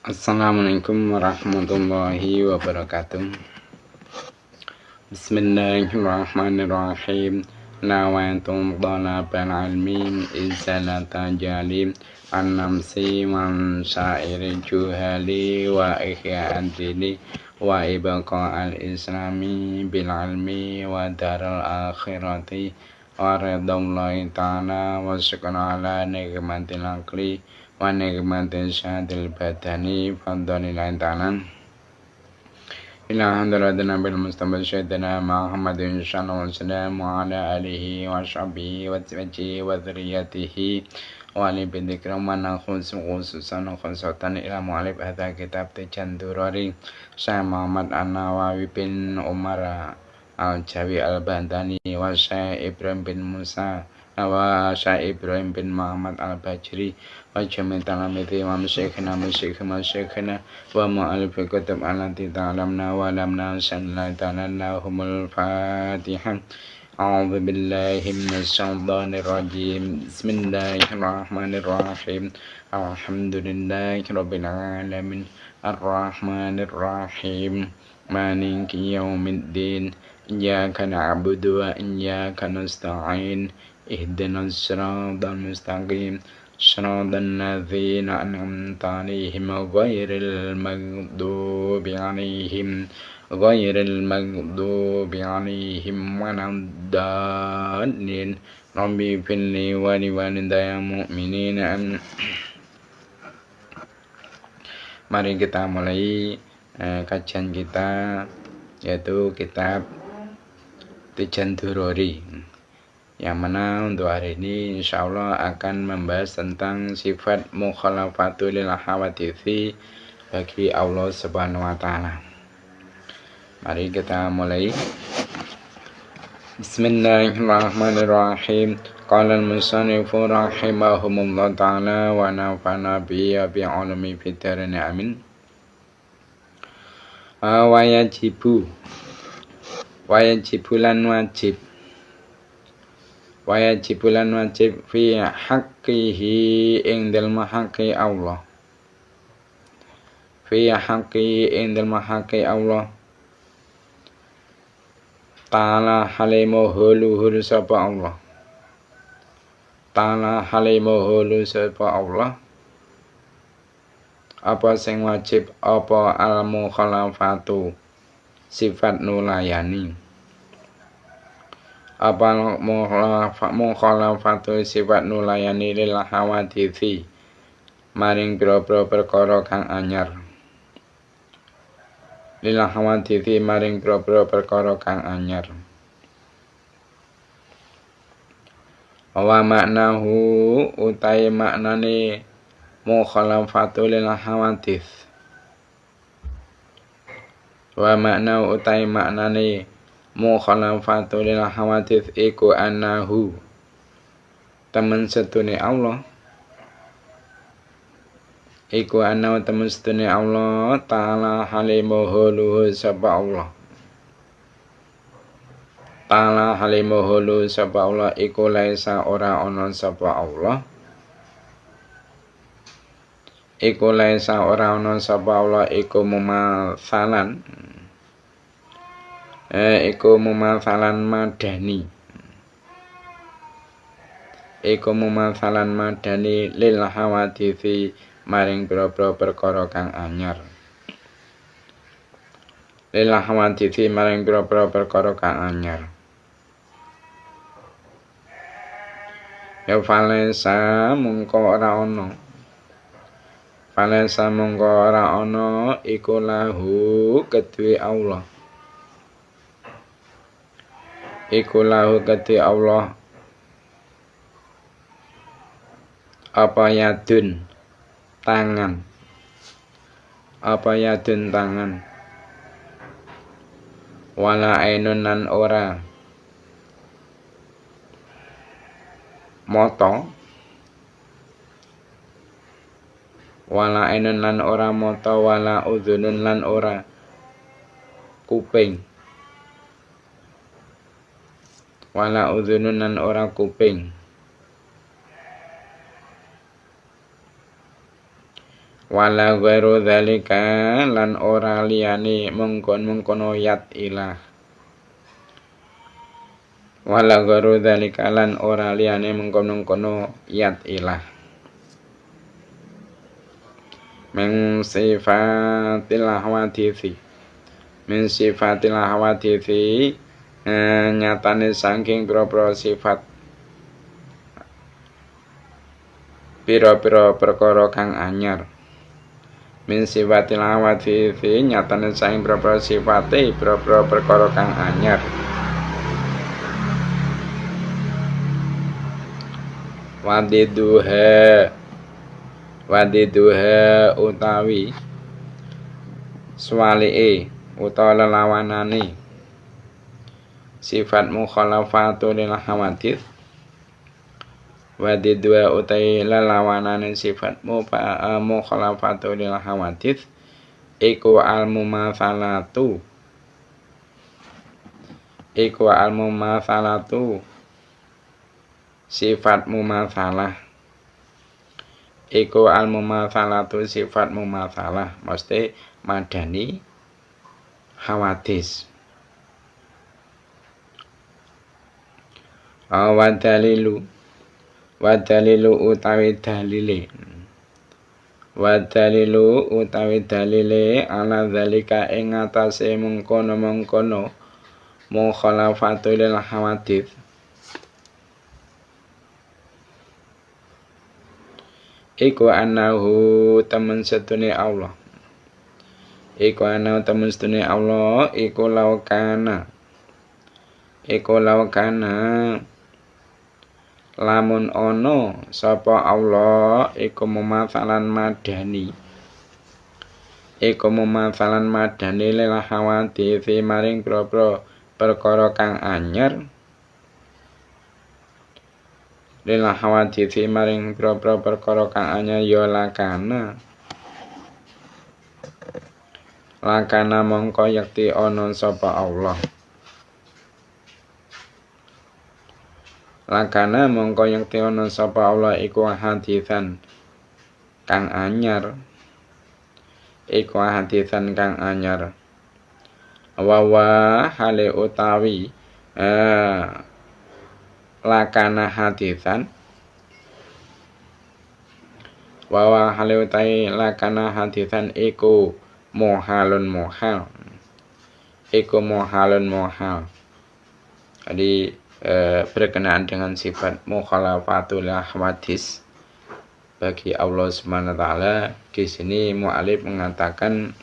Assalamualaikum warahmatullahi wabarakatuh. Bismillahirrahmanirrahim. Nawaitu dhalabal ilmi izalata jalim an-namsi man syairi juhali wa ihya'an dini wa ibqa al-islami bil ilmi wa daral akhirati wa ridallahi ta'ala wa syukran ala nikmatil aqli wa nikmatil syadil badani fadlillahi ta'ala ila hadratina bil mustafa sayyidina Muhammadin sallallahu alaihi wasallam wa ala alihi wa sahbihi wa dzurriyyatihi wa ali bidikram wa khususan khusatan ila mu'alif hadha kitab Tijandurari Syekh Muhammad An-Nawawi bin Umar Al-Jawi Al-Bandani wa Syekh Ibrahim bin Musa wa Syekh Ibrahim bin Muhammad Al-Bajri wa jami' talamidhi wa masyikhina wa mu'alif kutub allati ta'lamna wa lamna sallallahu ta'ala lahumul fatihah. A'udzu billahi minasy syaithanir rajim. Bismillahirrahmanirrahim. Alhamdulillahi rabbil alamin. Arrahmanir rahim. Maliki yaumiddin. Iyyaka na'budu wa iyyaka nasta'in. Ihdinas siratal mustaqim. Shiratal ladzina an'amta 'alaihim ghairil maghdubi 'alaihim waladdallin. Rabbi firli wa liwalidayya mu'minina. Mari kita mulai kajian kita, yaitu kitab Tijandurari, yang mana untuk hari ini insyaallah akan membahas tentang sifat mukhalafatul lil hawaditsi bagi Allah Subhanahu wa taala. Mari kita mulai. Bismillahirrahmanirrahim. Qala al-musannifu rahimahumullah ta'ala wa nafa'ana bihi wa bi 'ulumi fid dharain amin. Wa yajibu lan wajib fi haqqihi ing dalem haqqi Allah. Ta'ala halimuhu luhur sapa Allah. Apa sing wajib? Apa al-mukhalafatu, sifat nulayani. Apa mukhalafatu sifat nulayani lil hawaditsi maring pira-pira perkara kang anyar. Lil hawaditsi maring pira-pira perkara kang anyar. Wa maknahu utai maknane mukhalafatu lil hawadits. Wa maknahu utai maknane mukhalafatu lil hawadits iku annahu temen setune Allah. Iku annahu temen setune Allah ta'ala halimuhu luhur sapa Allah. Ta'ala halimuhu luhur sapa Allah iku laisa ora ana sapa Allah. Iku laisa ora ana sapa Allah iku mumatsalan. Iku mumatsalan madani. Iku mumatsalan madani lil hawaditsi maring pira-pira perkara kang anyar. Lil hawaditsi maring pira-pira perkara kang anyar. Ya falesa mungko ora ana. Falesa mungko ora ana iku lahu kedue Allah. Iku lahu kedue Allah apa yadun tangan. Apa yadun tangan. Wala ainun nan ora mata. Wala ainun lan ora mata. Wala udhunun lan ora kuping. Wala udhunun lan ora kuping. wala ghairu dzalika lan ora liyane mengkon-mengkono yat ilah wala ghairu dzalika lan ora liyane mengkon-mengkono yat ilah min sifatil hawaditsi min sifatil hawaditsi nyatane saking pira-pira sifat pira-pira perkara kang anyar min sifatil hawaditsi nyatane saking pira-pira sifate pira-pira perkara kang anyar wadiduha utawi swalike utawa lelawanane sifat mukhalafatu lil hawadits wadiduha utawi lelawanane sifat mukhalafatu lil hawadits iku al-mumatsalatu sifat mumatsalah iku al-mumatsalatu sifat mumatsalah mesti madani hawadits wadalilu utawi dalile ala zalika ing atase mengkono mukhalafatu lil hawadits iku anahu temen setune Allah iku laukana lamun ono sapa Allah iku mumatsalan madani lil hawadits maring perkara kang anyar lil hawadits maring perkara kang anyar ya lakana mongko yakti ana sapa Allah lakana mongko yakti ana sapa Allah iku hadisan kang anyar wa hale utawi lakana hadisan iku muhalun muhal jadi berkenaan dengan sifat mukhalafatul hawadits bagi Allah Subhanahu wa taala di sini mu'alif mengatakan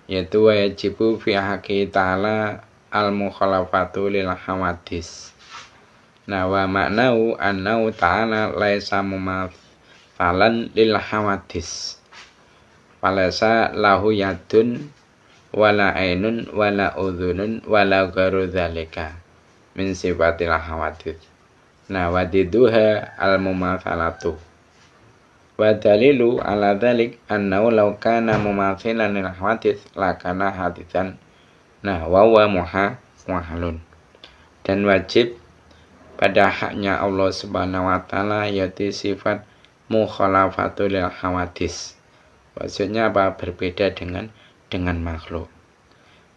yaitu wajibu fi haqqi ta'ala al mukhalafatu lil hawadits. Nah wa maknau annau ta'ala laisa mumatsalan lil hawadits. Falasa lahu yadun wala ainun wala udhunun wala ghairu dzalika min sifatil hawadits. Nah wadiduha al mumatsalatu wa dalilu ala dzalik annahu law kana mumatsilan lil hawadits lakana hadisan. Nah wa huwa muhalun. Dan wajib pada haknya Allah Subhanahu wa taala yaitu sifat mukhalafatul hawadits. Maksudnya apa? Berbeda dengan makhluk.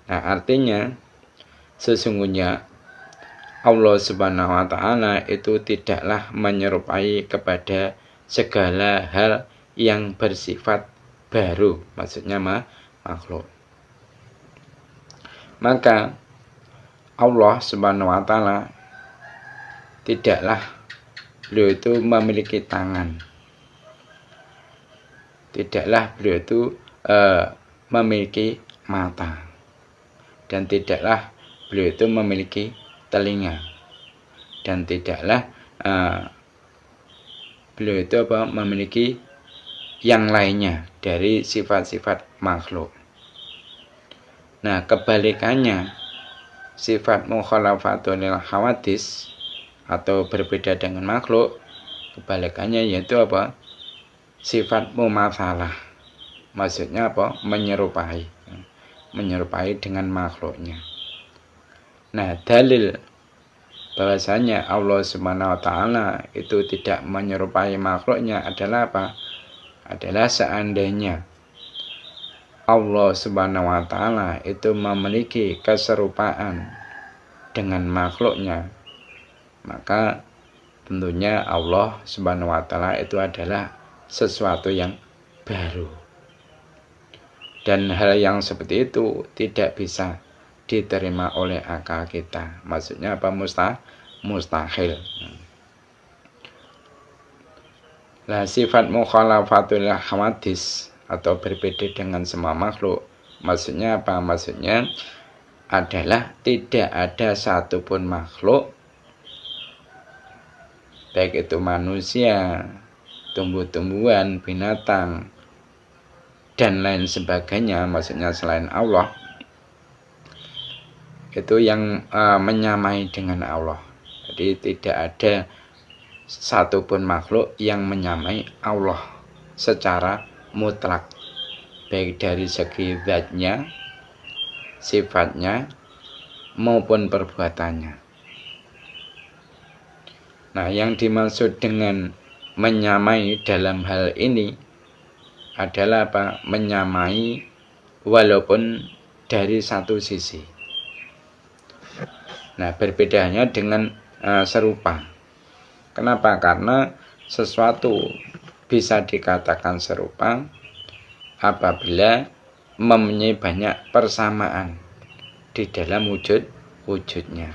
Nah, artinya sesungguhnya Allah Subhanahu wa taala itu tidaklah menyerupai kepada segala hal yang bersifat baru, maksudnya makhluk. Maka Allah Subhanahu wa taala tidaklah beliau itu memiliki tangan. Tidaklah beliau itu memiliki mata. Dan tidaklah beliau itu memiliki telinga. Dan tidaklah beliau itu memiliki yang lainnya dari sifat-sifat makhluk. Nah, kebalikannya sifat mukhalafatul hawadits atau berbeda dengan makhluk, kebalikannya yaitu apa? Sifat mumatsalah. Maksudnya apa? Menyerupai dengan makhluknya. Nah, dalil bahwasanya Allah Subhanahu wa taala itu tidak menyerupai makhluknya adalah apa? adalah seandainya Allah Subhanahu wa Ta'ala itu memiliki keserupaan dengan makhluknya, maka tentunya Allah Subhanahu wa Ta'ala itu adalah sesuatu yang baru. Dan hal yang seperti itu tidak bisa diterima oleh akal kita. Maksudnya apa? Mustahil. Nah, sifat mukhalafatul hawadis atau berbeda dengan semua makhluk, maksudnya apa? Maksudnya adalah tidak ada satupun makhluk, baik itu manusia, tumbuh-tumbuhan, binatang, dan lain sebagainya, maksudnya selain Allah, itu yang menyamai dengan Allah. Jadi tidak ada satupun makhluk yang menyamai Allah secara mutlak, baik dari segi zatnya, sifatnya, maupun perbuatannya. Nah, yang dimaksud dengan menyamai dalam hal ini adalah apa? Menyamai walaupun dari satu sisi. Nah, berbedanya dengan serupa. Kenapa? Karena sesuatu bisa dikatakan serupa apabila mempunyai banyak persamaan di dalam wujudnya.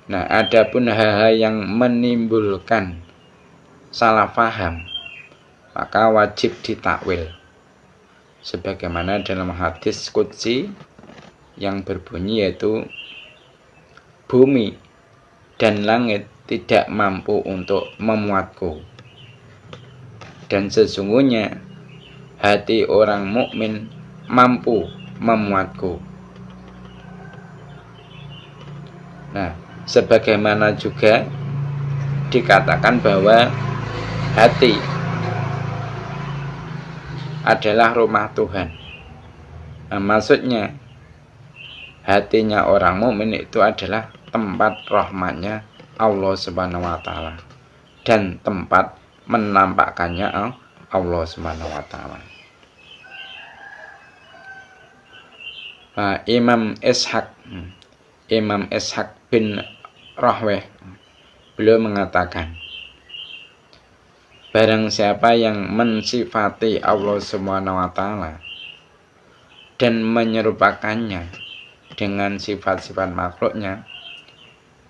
Nah, adapun hal-hal yang menimbulkan salah paham, maka wajib ditakwil. Sebagaimana dalam hadis qudsi yang berbunyi yaitu bumi dan langit tidak mampu untuk memuatku, dan sesungguhnya hati orang mukmin mampu memuatku. Nah, sebagaimana juga dikatakan bahwa hati adalah rumah Tuhan. Nah, maksudnya hatinya orang mukmin itu adalah tempat rahmatnya Allah Subhanahu wa Ta'ala dan tempat menampakkannya Allah Subhanahu wa Ta'ala. Nah, Imam Ishaq bin Rahweh, beliau mengatakan, barang siapa yang mensifati Allah Subhanahu wa Ta'ala dan menyerupakannya dengan sifat-sifat makhluknya,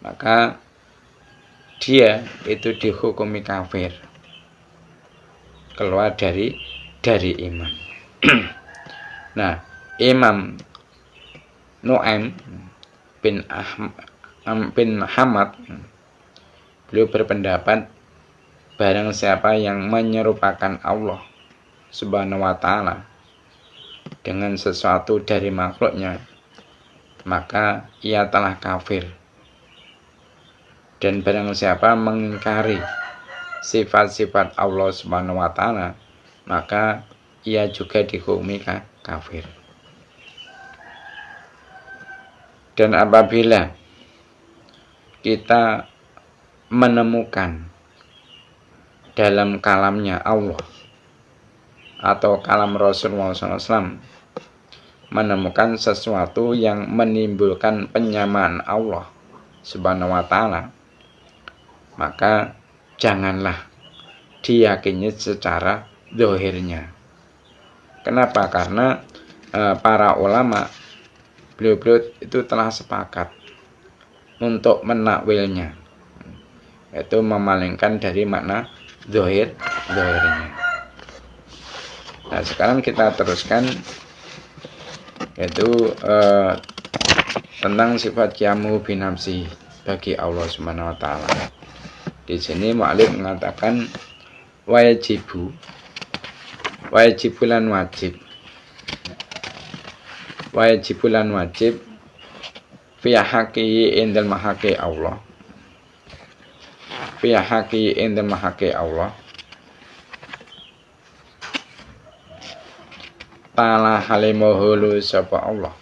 maka dia itu dihukumi kafir, keluar dari iman. Nah, Imam Nu'aim bin Hamad, beliau berpendapat barang siapa yang menyerupakan Allah Subhanahu wa Ta'ala dengan sesuatu dari makhluknya, maka ia telah kafir. Dan barang siapa mengingkari sifat-sifat Allah Subhanahu wa Ta'ala, maka ia juga dihukumi kafir. Dan apabila kita menemukan dalam kalamnya Allah atau kalam Rasulullah SAW menemukan sesuatu yang menimbulkan penyamaan Allah Subhanahu wa Ta'ala, maka janganlah diyakini secara zahirnya. Kenapa? Karena para ulama beliau itu telah sepakat untuk menakwilnya, yaitu memalingkan dari makna zahirnya. Nah, sekarang kita teruskan, yaitu tentang sifat qiyamu binafsi bagi Allah Subhanahu wa Ta'ala. Di sini mu'allif mengatakan wajibulan wajib fi haqqi indal mahaqi Allah, fi haqqi indal mahaqi Allah ta'ala halimuhulu sapa Allah,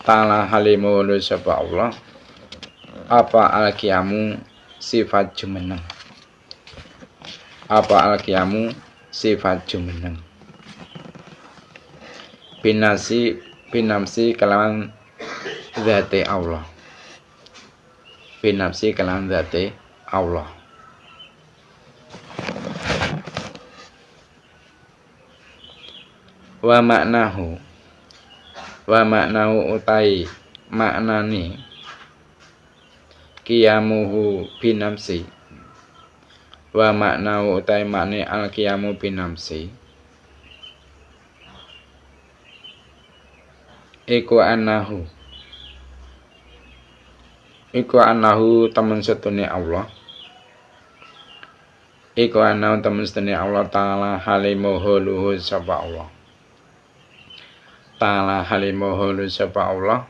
ta'ala halimuhulu sapa Allah apa al-qiyamu sifat jumeneng. Apa al-qiyamu sifat jumeneng. Binafsi kelawan zate Allah. Binafsi kelawan zate Allah. Wa maknahu utai maknani qiyamuhu binafsi. Wa maknahu utai makni al-qiyamu binafsi. Iku annahu temen setune Allah. Iku annahu temen setune Allah ta'ala halimuhu luhur sapa Allah. Ta'ala halimuhu luhur sapa Allah.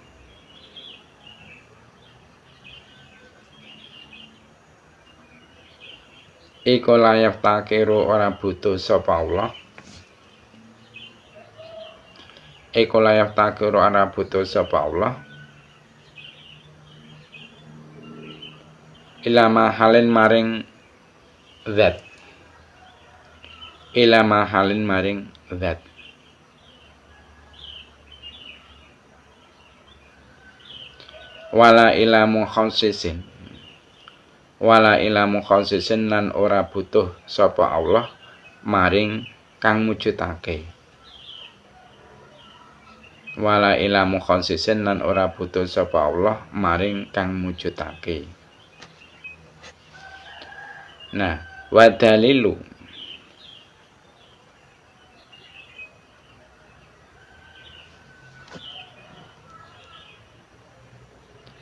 Iku layak takiru ora butuh sapa Allah. Iku layak takiru ora butuh sapa Allah. Ilama halin maring zat. Ilama halin maring zat. Wala ilamu khawsisin. Wala ilamu khawsisin lan ora butuh sapa Allah maring kang mujudake. Wala ilamu khawsisin lan ora butuh sapa Allah maring kang mujudake. Nah, wa dalilu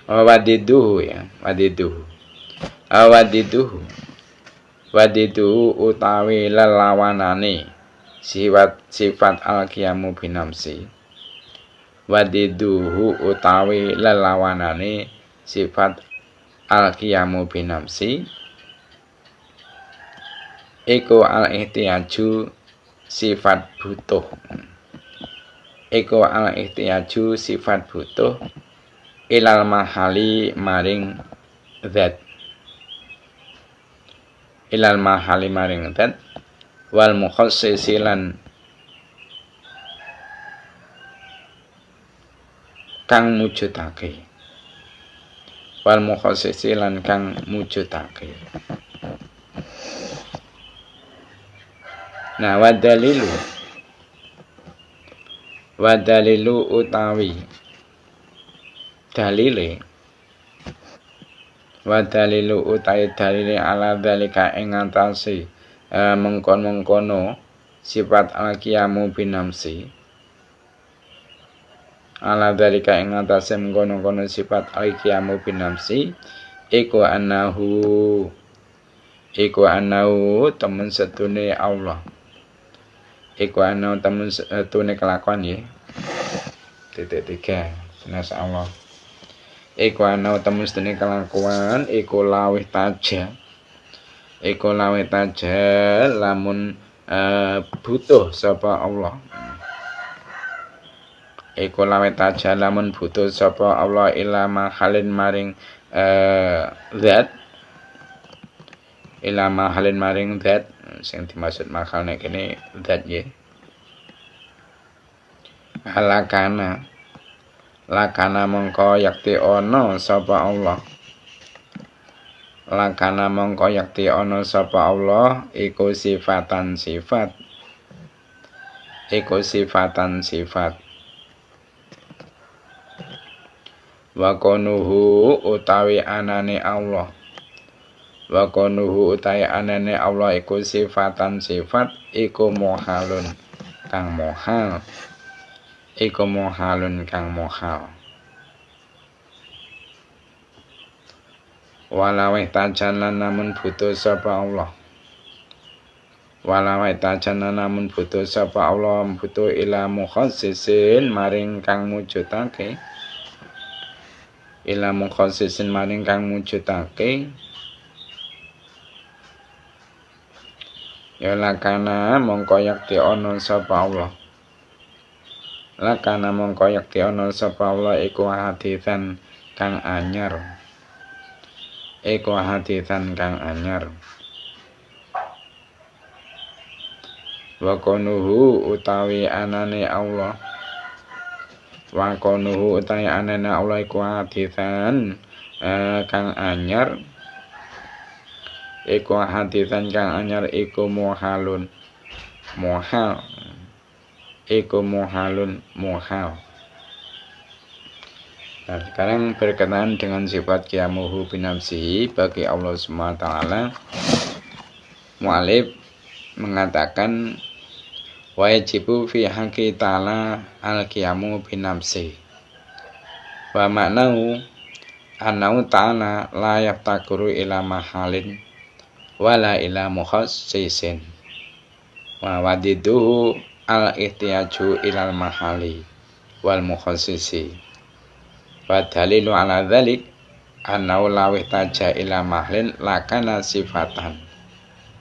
wadiduhu ya, wadiduhu utawi lelawanane sifat al-qiyamu binafsi. Wadiduhu utawi lelawanane sifat al-qiyamu binafsi. Iku al-ihtiyaju sifat butuh. Iku al-ihtiyaju sifat butuh ilal mahali maring zat. Ilal mahali maring zat wal mukhassisilan kang mujudake. Wal mukhassisilan kang mujudake. Nah, wadalilu utawi dalile. Wadalilu utawi dalile ala dalika ing atase mengkon-mengkono sifat al-qiyamu binafsi. Ala dalika ing atase mengkon-mengkono sifat al-qiyamu binafsi iku annahu temen setune Allah. Iku ana temen setune kelakuan ya. Titik 3 Nas Allah. Iku ana temen setune kelakuan iku lawih taja. Iku lawih taja lamun butuh sapa Allah. Iku lawih taja lamun butuh sapa Allah ilama halin maring zat. Ilama halin maring zat sing dimaksud makal nek kene zat ya. Lakana mongko yakti ana sapa Allah. Lakana mongko yakti ana sapa Allah iku sifatan sifat. Iku sifatan sifat. Wa konuhu utawi anane Allah. Wa konuhu utawi anane Allah iku sifatan sifat iku muhalun kang muhal. Iku muhalun kang muhal. Walawih tajalan namun butuh sapa Allah. Walawih tajalan namun butuh sapa Allah butuh ila mukhassisin maring kang mujudake. Ila mukhassisin maring kang mujudake. Ya lakana mongko yakti ana sapa Allah. Lakana mongko yakti ana sapa Allah iku hadisan kang anyar. iku hadisan kang anyar. Wa konuhu utawi anane Allah, wa konuhu utawi anane Allah iku hadisan kang anyar, iku hadisan kang anyar iku muhalun muhal, iku muhalun muhal. Nah, sekarang berkenaan dengan sifat qiyamuhu binafsihi bagi Allah SWT, mu'alif mengatakan wajibu fi haqqi ta'ala al-qiyamu binafsihi wa maknahu annahu ta'ala la yaftakuru ila mahalin wala ila mukhassisin wa wadiduhu al-ihtiyaju ilal mahali wal mukhassisi. Wa dalilu ala dzalik annahu law ihtaja ila mahlin lakana sifatan.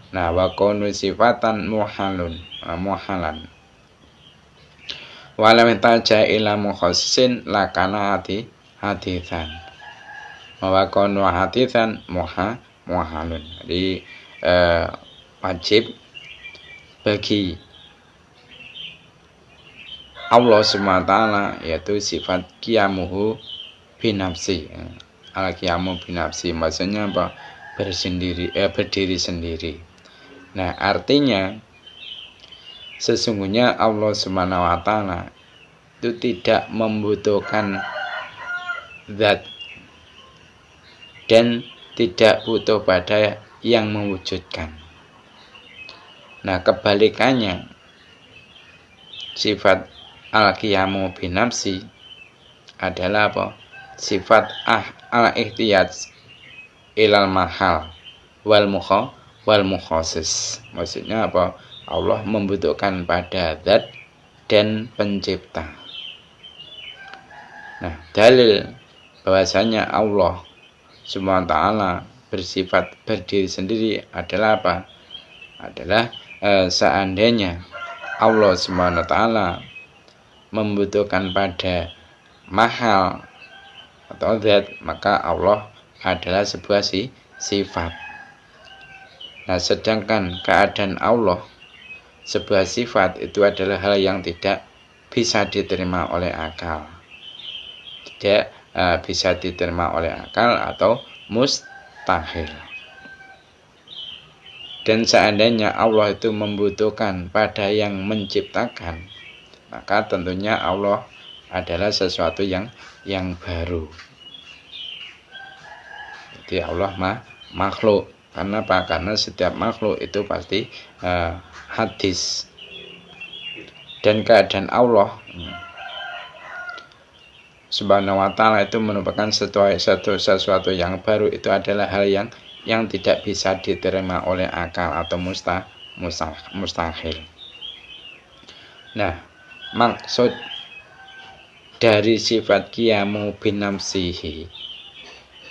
Nah, wa kunu sifatan muhalan. Wa law ihtaja ila mukhassisin lakana hadisan. Wa kunu hadisan muhalun. Jadi wajib bagi Allah SWT yaitu sifat qiyamuhu binafsi. Al-qiyamu binafsi maksudnya apa? Berdiri sendiri. Nah, artinya sesungguhnya Allah SWT itu tidak membutuhkan zat dan tidak butuh pada yang mewujudkan. Nah, kebalikannya sifat al-qiyamu binafsi adalah apa? Sifat al-ihtiyaj ilal mahal wal mukhassis. Maksudnya apa? Allah membutuhkan pada zat dan pencipta. Nah, dalil bahwasanya Allah SWT bersifat berdiri sendiri adalah apa? Adalah seandainya Allah SWT membutuhkan pada mahal atau zat, maka Allah adalah sebuah sifat. Nah, sedangkan keadaan Allah sebuah sifat itu adalah hal yang tidak bisa diterima oleh akal. Tidak bisa diterima oleh akal atau mustahil. Dan seandainya Allah itu membutuhkan pada yang menciptakan, maka tentunya Allah adalah sesuatu yang baru. Jadi Allah makhluk. Karena apa? Karena setiap makhluk itu pasti hadis. Dan keadaan Allah Subhanahu wa ta'ala itu merupakan sesuatu yang baru. Itu adalah hal yang tidak bisa diterima oleh akal atau mustahil. Nah, maksud dari sifat qiyamu binafsihi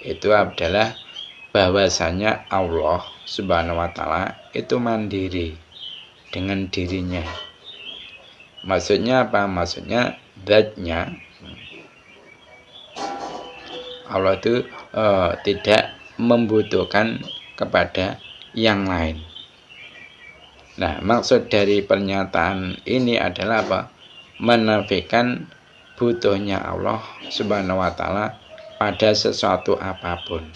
itu adalah bahwasanya Allah Subhanahu wa ta'ala itu mandiri dengan dirinya. Maksudnya apa? Maksudnya zatnya Allah itu tidak membutuhkan kepada yang lain. Nah, maksud dari pernyataan ini adalah apa? Menafikan butuhnya Allah Subhanahu wa ta'ala pada sesuatu apapun.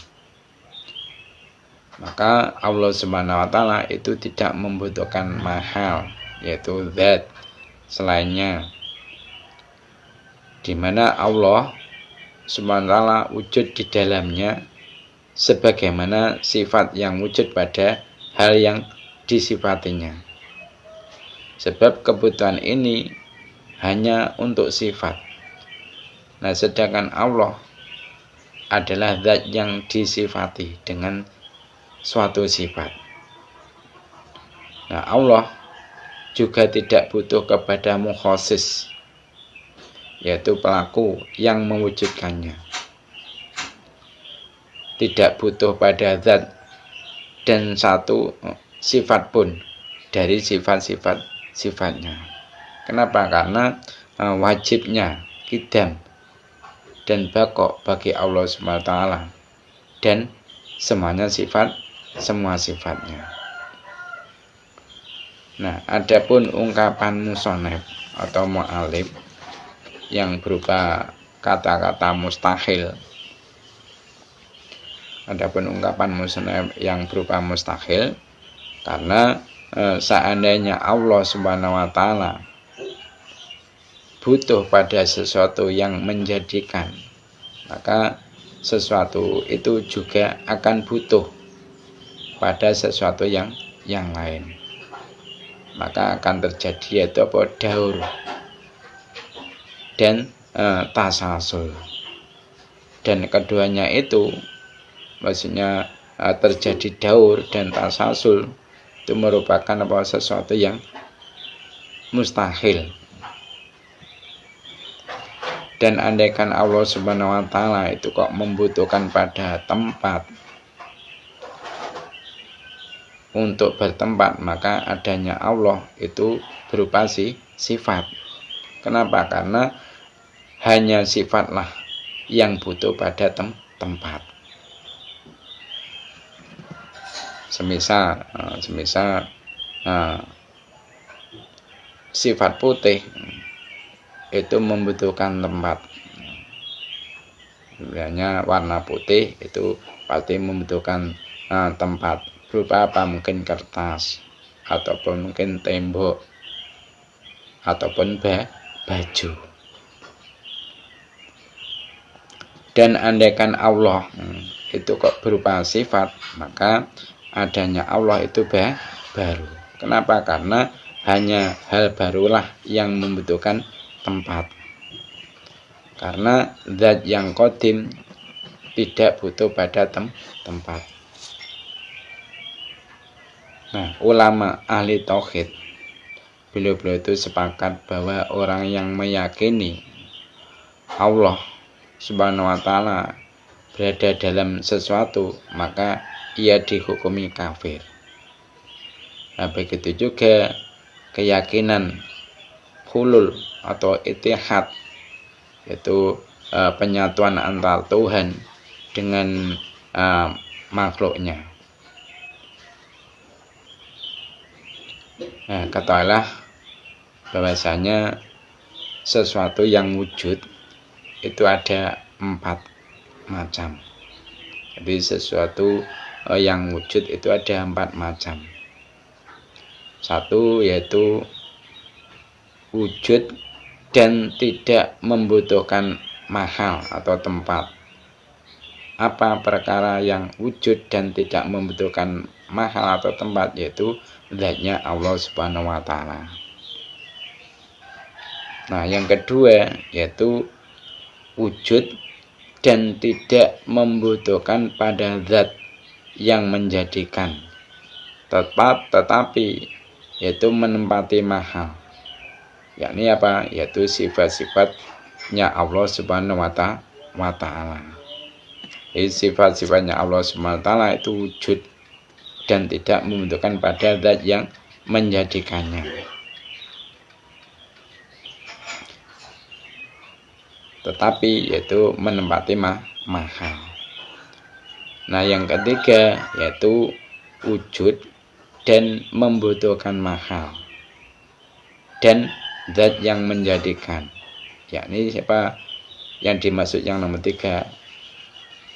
Maka Allah Subhanahu wa ta'ala itu tidak membutuhkan mahal, yaitu zat selainnya. Di mana Allah Subhanahu wa ta'ala wujud di dalamnya sebagaimana sifat yang wujud pada hal yang disifatinya. Sebab kebutuhan ini hanya untuk sifat. Nah, sedangkan Allah adalah zat yang disifati dengan suatu sifat. Nah, Allah juga tidak butuh kepada mukhassis, yaitu pelaku yang mewujudkannya. Tidak butuh pada zat dan satu sifat pun dari sifat-sifatnya. Kenapa? Karena wajibnya qidam dan baqo bagi Allah SWT dan semuanya semua sifatnya. Nah, adapun ungkapan musonef atau mu'alif yang berupa kata-kata mustahil. Adapun ungkapan musonef yang berupa mustahil, karena seandainya Allah Subhanahu wa taala butuh pada sesuatu yang menjadikan, maka sesuatu itu juga akan butuh pada sesuatu yang lain. Maka akan terjadi yaitu apa? Daur dan tasasul. Dan keduanya itu maksudnya terjadi daur dan tasasul itu merupakan apa? Sesuatu yang mustahil. Dan andaikan Allah Subhanahu wa taala itu kok membutuhkan pada tempat untuk bertempat, maka adanya Allah itu berupa sifat. Kenapa? Karena hanya sifatlah yang butuh pada tempat. Semisal sifat putih itu membutuhkan tempat. Sebenarnya warna putih itu pasti membutuhkan tempat. Berupa apa? Mungkin kertas, ataupun mungkin tembok, ataupun baju. Dan andaikan Allah itu kok berupa sifat, maka adanya Allah itu baru. Kenapa? Karena hanya hal barulah yang membutuhkan tempat. Karena zat yang qadim tidak butuh pada tempat. Nah, ulama ahli tauhid beliau itu sepakat bahwa orang yang meyakini Allah Subhanahu wa taala berada dalam sesuatu, maka ia dihukumi kafir. Nah, begitu juga keyakinan hulul atau ittihad, yaitu penyatuan antara Tuhan dengan makhluknya. Nah, katakanlah bahwasanya sesuatu yang wujud itu ada 4 macam. Jadi sesuatu yang wujud itu ada 4 macam. Satu yaitu wujud dan tidak membutuhkan mahal atau tempat. Apa perkara yang wujud dan tidak membutuhkan mahal atau tempat? Yaitu zatnya Allah Subhanahu wa taala. Nah, yang kedua yaitu wujud dan tidak membutuhkan pada zat yang menjadikan, tetapi yaitu menempati mahal. Yakni apa? Yaitu sifat-sifatnya Allah Subhanahu wa taala. Jadi sifat-sifatnya Allah Subhanahu wa taala itu wujud dan tidak membutuhkan pada zat yang menjadikannya. Tetapi yaitu menempati mahal. Nah, yang ketiga yaitu wujud dan membutuhkan mahal dan zat yang menjadikan. Yakni siapa yang dimaksud yang nomor 3?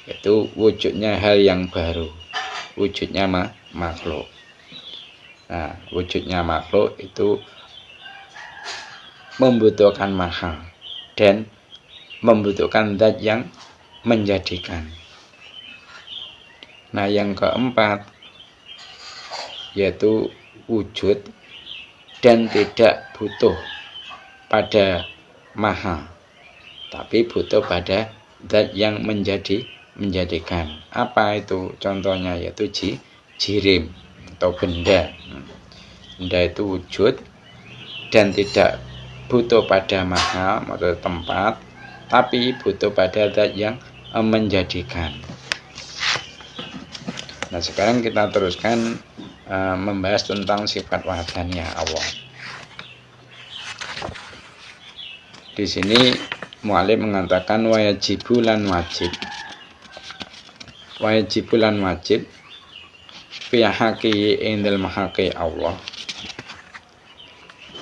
Yaitu wujudnya hal yang baru, wujudnya makhluk. Nah, wujudnya makhluk itu membutuhkan mahal dan membutuhkan zat yang menjadikan. Nah, yang keempat yaitu wujud dan tidak butuh pada mahal, tapi butuh pada zat yang menjadikan. Apa itu? Contohnya yaitu jirim atau benda. Benda itu wujud dan tidak butuh pada mahal atau tempat, tapi butuh pada zat yang menjadikan. Nah, sekarang kita teruskan membahas tentang sifat wahdaniyah Allah. Di sini mu'alif mengatakan wajibu lan wajib. wajibulan wajib fi haqi indal mahaqi Allah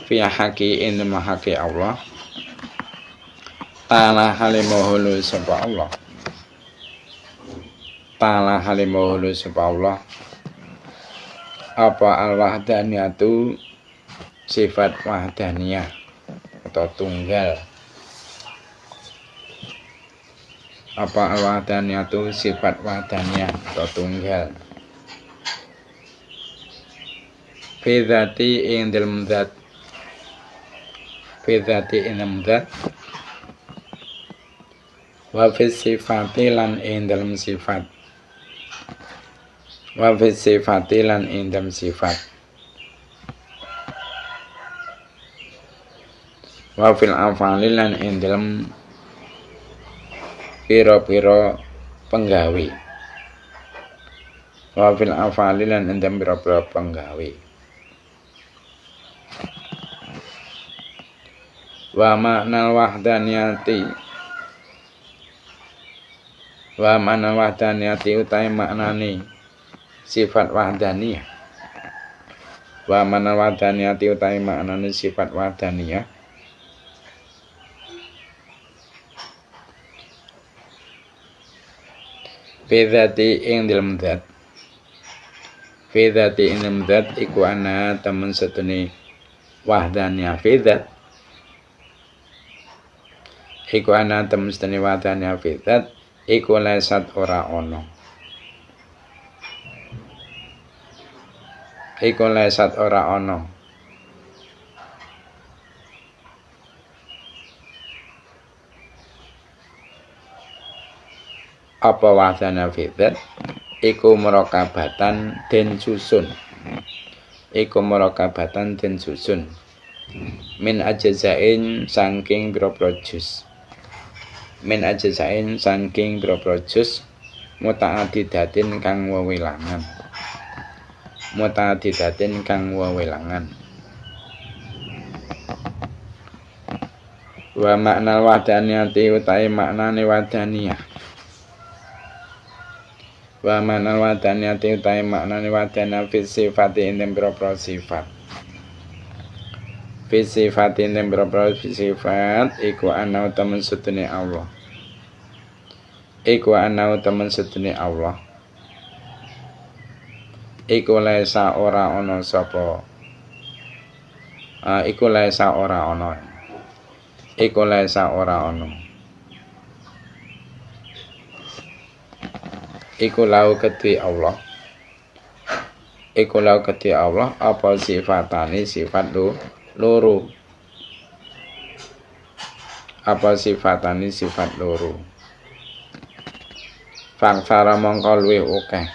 fi haqi indal mahaqi Allah ta'ala halimuhulu sapa Allah ta'ala halimuhulu sapa Allah apa al-wahdaniyatu sifat wahdaniyah atau tunggal apa al-wahdaniyatu sifat wahdaniyah atau tunggal fi dzati indal dzat fi dzati indal dzat wa fi sifati lan indal sifat wa fi sifati lan indal sifat wa fil afali lan indal pira-pira penggawe wa fil afali lan indal pira-pira penggawe wa ma'nal wahdaniyati wa ma'nal wahdaniyati utai maknane sifat wahdaniyah wa ma'nal wahdaniyati utai maknane sifat wahdaniyah fi dzati ing dalem zat fi dzati ing dalem zat iku ana temen setune wahdaniyah fi dzat iku ana temen setune wahdaniyah fi dzat iku lesat ora ono iku lesat ora ono apa wahdaniyah fi dzat iku murakabatan den susun iku murakabatan den susun min ajzain saking pira-pira juz min ajzain saking pira-pira juz muta'addidatin kang wewilangan muta'addidatin kang wewilangan wa makna wahdaniyati utahe maknane wahdaniyah wa makna wahdaniyati utahe maknane wahdaniyah fi sifati ing pira-pira sifat fi sifati ing pira-pira sifat iku ana temen sedune Allah iku ana temen sedune Allah iku lesa ora ana sapa iku lesa ora ana iku lesa ora ana iku lau kedhi Allah iku lau kedhi Allah apa sifatane sifat loro apa sifatane sifat loro fangsara mongko luwih akeh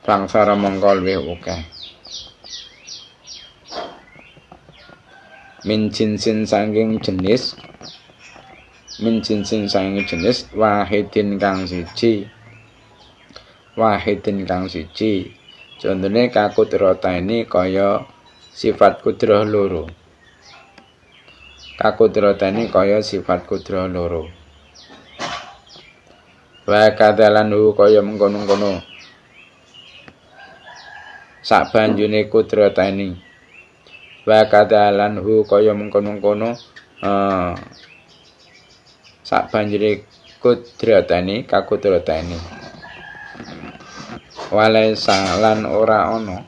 fangsara mongko luwih akeh min jinsin saking jenis min jinsin saking jenis wahidin kang siji wahidin kang siji contone kakudrataini kaya sifat kudrah loro kakudrataini kaya sifat kudrah loro wa kadalanhu kaya mengkono-kono sak banjune kudrataini wa kadalanhu kaya mengkono-kono sak banjure kudrataini kakudrataini walaisa lan ora ana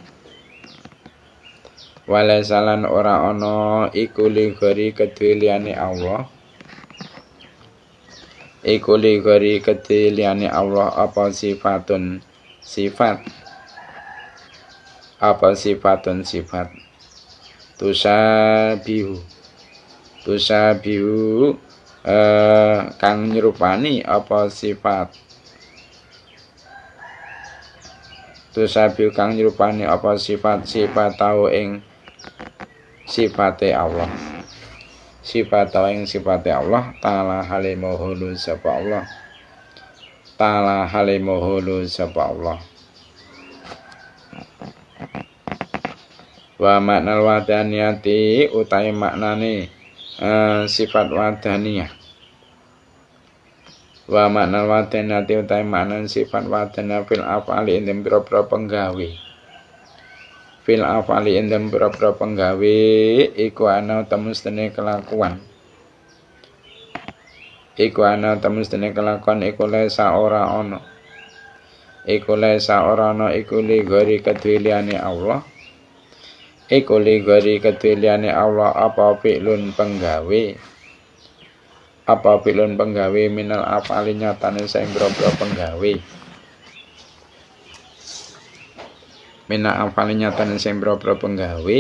walaisa lan ora ana iku ligori kedhe liyane Allah iku ligori kedhe liyane Allah apa sifatun sifat apa sifatun sifat tusabihu kang nyerupani apa sifat tusabihu kang nyerupani apa sifat tau ing sifate Allah sifat tau ing sifate Allah ta'ala halimuhulu sapa Allah ta'ala halimuhulu sapa Allah wa maknal wadaniyati utai maknane sifat wadaniyah Wa makna wadanati utai makna sifat wadana fil afali indem pira-pira penggawe. Fil afali indem pira-pira penggawe iku ana temustene kelakuan. Iku ana temustene kelakuan iku lesa ora ana. Iku lesa ora ana iku li gori kedwiliane Allah. Iku li gori kedwiliane Allah apa fi'lun penggawe. Apa pilun penggawe minal afali nyatane sing boro-boro penggawe. Minal afali nyatane sing boro-boro penggawe.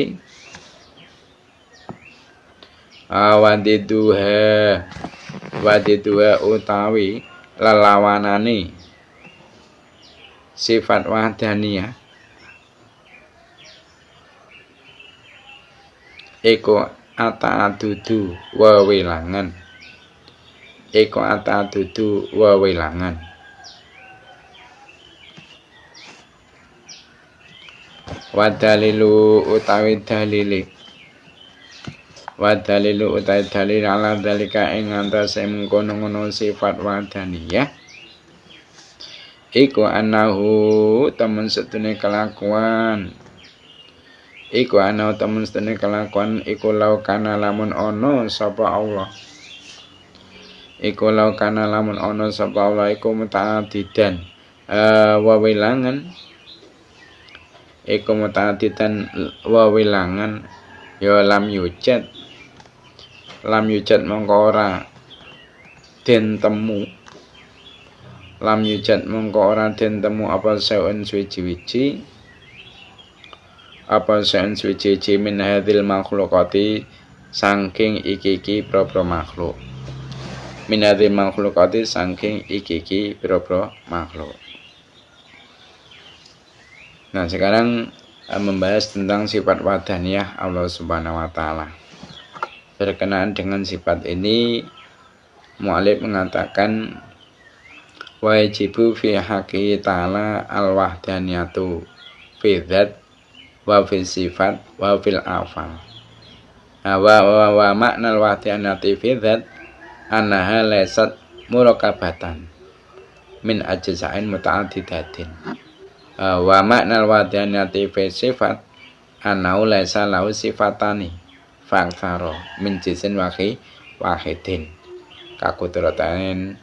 Wadiduha utawi lelawanane sifat wahdaniyah iku ata'adudu wewilangan. Eko ata'adudu wewilangan. Wadalilu utawi dalili. Wadalilu utawi dalil ala dalika ing antase mengkono-ngono sifat wadaniyah. Iku anahu temen setune kelakuan. Iku anahu temen setune kelakuan iku laukana lamun ono sapa Allah. Iku laukana lamun ono sapa Allah iku muta'adidan wawilangan. Iku muta'adidan wawilangan ya lam yujad mongko ora den temu. Lam yujad mongko ora den temu apa saen suci-suci. Apa saen suci-suci min hadzal makhluqati saking iki propro makhluk. Minati makhlukati saking iki pira-pira makhluk. Nah, sekarang membahas tentang sifat wadaniyah Allah Subhanahu wa taala. Berkenaan dengan sifat ini, mu'allif mengatakan wajibu fi haqqi ta'ala al-wahdaniyatu fi dzat wa fi sifat wa fil afal. Wa makna al-wahdaniyati fi dzat annaha laysat murakabatan min ajza'in muta'addidatin. Wa makna al-wadaniyati fi sifat annahu laysa lahu sifatani fa'aksara min jinsin wahidin kakudratain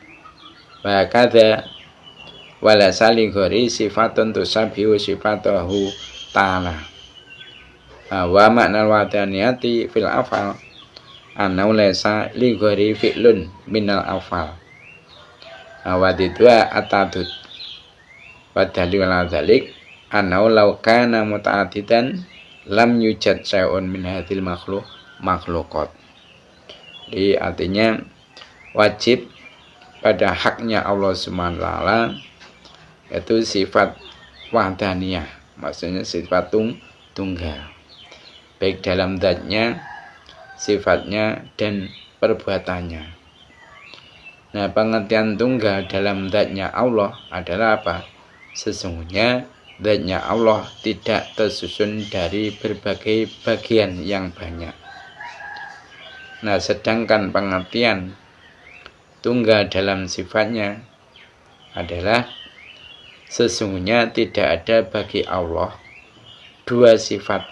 wa kadza wala sali ghairi sifatun tusabihu sifatahu ta'ala. Wa makna al-wadaniyati fil afal anau lesa li ghairi fi'lun minal afal. Wadidwa atadud wadali wala dzalik anau law kana muta'addidan lam yujad syai'un min hadzal makhluqat. Jadi artinya wajib pada haknya Allah Subhanahu wa taala yaitu sifat wahdaniyah, maksudnya sifat tunggal baik dalam zatnya, sifatnya dan perbuatannya. Nah, pengertian tunggal dalam zatnya Allah adalah apa? Sesungguhnya zatnya Allah tidak tersusun dari berbagai bagian yang banyak. Nah, sedangkan pengertian tunggal dalam sifatnya adalah sesungguhnya tidak ada bagi Allah dua sifat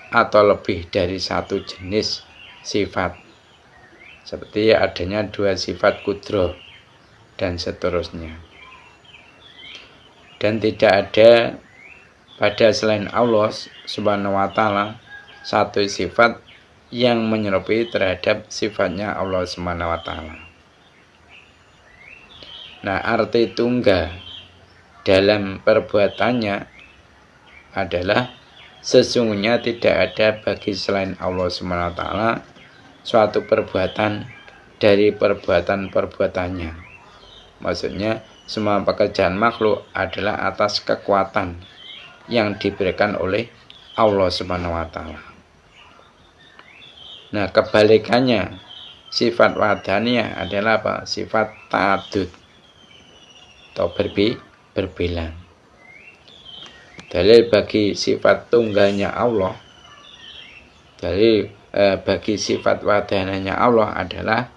atau lebih dari satu jenis sifat, seperti adanya dua sifat kudro dan seterusnya. Dan tidak ada pada selain Allah Subhanahu wa taala satu sifat yang menyerupai terhadap sifatnya Allah Subhanahu wa taala. Nah, arti tunggal dalam perbuatannya adalah sesungguhnya tidak ada bagi selain Allah Subhanahu wa taala suatu perbuatan dari perbuatan-perbuatannya. Maksudnya semua pekerjaan makhluk adalah atas kekuatan yang diberikan oleh Allah Subhanahu wa taala. Nah, kebalikannya sifat wadaniyah adalah apa? Sifat ta'adud atau berbilang. Dalil bagi sifat tunggalnya Allah, dalil bagi sifat wadaniyahnya Allah adalah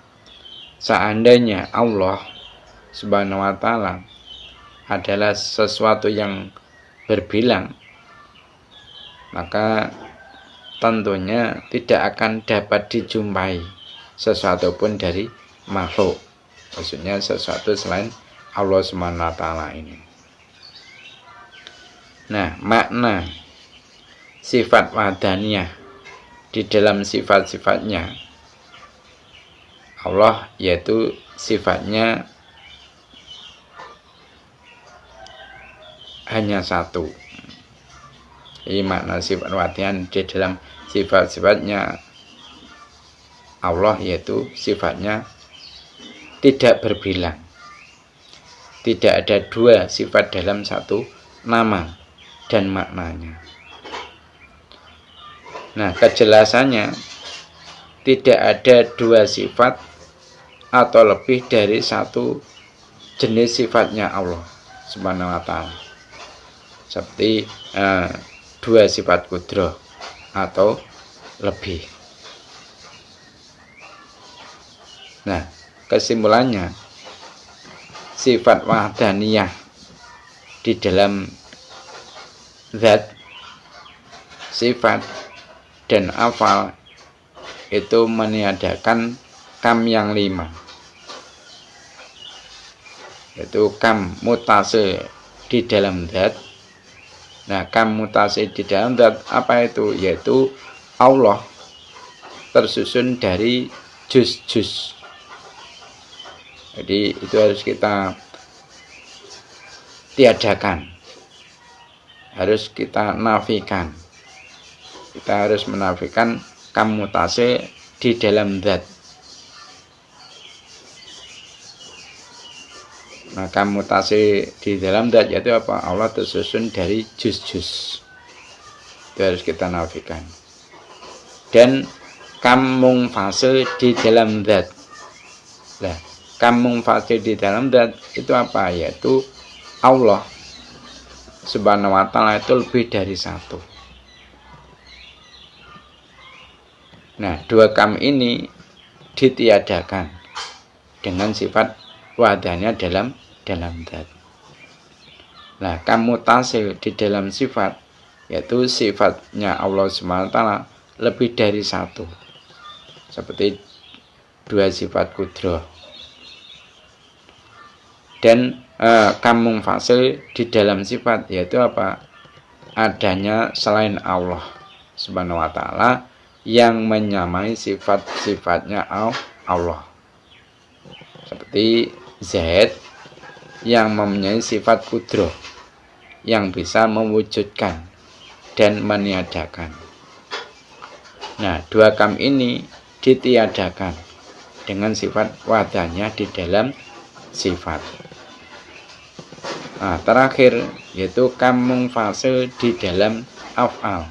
seandainya Allah Subhanahu wa ta'ala adalah sesuatu yang berbilang, maka tentunya tidak akan dapat dijumpai sesuatu pun dari makhluk, maksudnya sesuatu selain Allah Subhanahu wa ta'ala ini. Nah, makna sifat wahdaniyah di dalam sifat-sifatnya Allah, yaitu sifatnya hanya satu. Ini makna sifat wahdaniyah di dalam sifat-sifatnya Allah, yaitu sifatnya tidak berbilang. Tidak ada dua sifat dalam satu nama dan maknanya. Nah, kejelasannya tidak ada dua sifat atau lebih dari satu jenis sifatnya Allah Subhanahu wa ta'ala. Seperti dua sifat qudrah atau lebih. Nah, kesimpulannya sifat wahdaniyah di dalam zat, sifat, dan afal itu meniadakan kam yang 5, yaitu kam mutase di dalam zat. Nah, kam mutase di dalam zat apa itu? Yaitu Allah tersusun dari juz-juz. Jadi itu harus kita tiadakan, harus kita nafikan. Kita harus menafikan kam mutase di dalam zat. Nah, kam mutase di dalam zat yaitu apa? Allah tersusun dari juz-juz. Itu harus kita nafikan. Dan kam mungfase di dalam zat. Nah, kam mungfase di dalam zat itu apa? Yaitu Allah Subhanahu wa ta'ala itu lebih dari satu. Nah, dua kam ini ditiadakan dengan sifat wahdaniyah dalam zat. Nah, kam mutase di dalam sifat yaitu sifatnya Allah Subhanahu wa ta'ala lebih dari satu. Seperti dua sifat qudrah. Dan kam mungfase di dalam sifat yaitu apa? Adanya selain Allah Subhanahu wa ta'ala yang menyamai sifat-sifatnya Allah. Seperti Zaid yang mempunyai sifat qudrah yang bisa mewujudkan dan meniadakan. Nah, dua kam ini ditiadakan dengan sifat wahdaniyah di dalam sifat. Nah, terakhir yaitu kam mungfase di dalam af'al,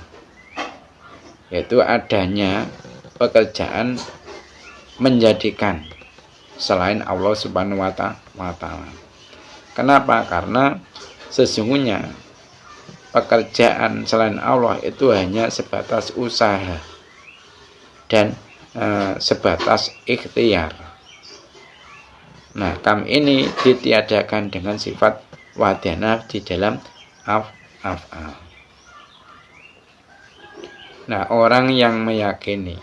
yaitu adanya pekerjaan menjadikan selain Allah Subhanahu wa ta'ala. Kenapa? Karena sesungguhnya pekerjaan selain Allah itu hanya sebatas usaha dan sebatas ikhtiar. Nah, kam ini ditiadakan dengan sifat wahdaniyah di dalam af'al. Nah, orang yang meyakini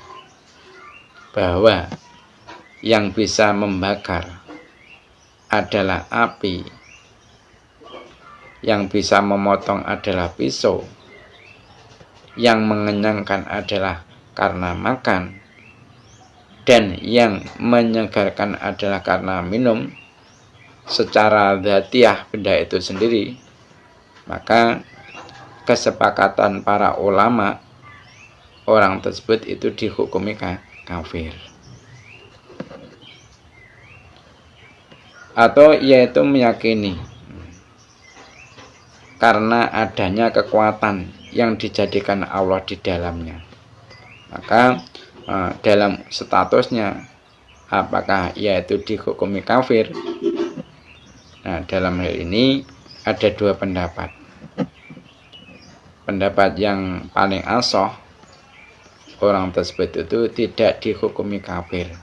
bahwa yang bisa membakar adalah api, yang bisa memotong adalah pisau, yang mengenyangkan adalah karena makan, dan yang menyegarkan adalah karena minum secara dzatiyah benda itu sendiri, maka kesepakatan para ulama, orang tersebut itu dihukumi kafir. Atau yaitu meyakini karena adanya kekuatan yang dijadikan Allah di dalamnya, maka dalam statusnya apakah yaitu dihukumi kafir? Nah, dalam hal ini ada dua pendapat. Pendapat yang paling ashah, orang tersebut itu tidak dihukumi kafir,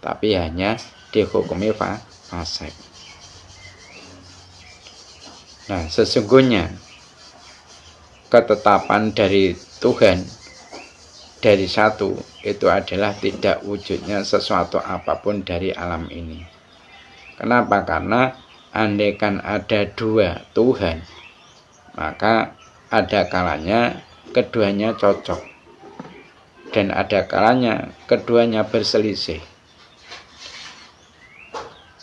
tapi hanya dihukumi fasik. Nah, sesungguhnya ketetapan dari Tuhan dari satu itu adalah tidak wujudnya sesuatu apapun dari alam ini. Kenapa? Karena andaikan ada dua Tuhan, maka ada kalanya keduanya cocok dan ada kalanya keduanya berselisih.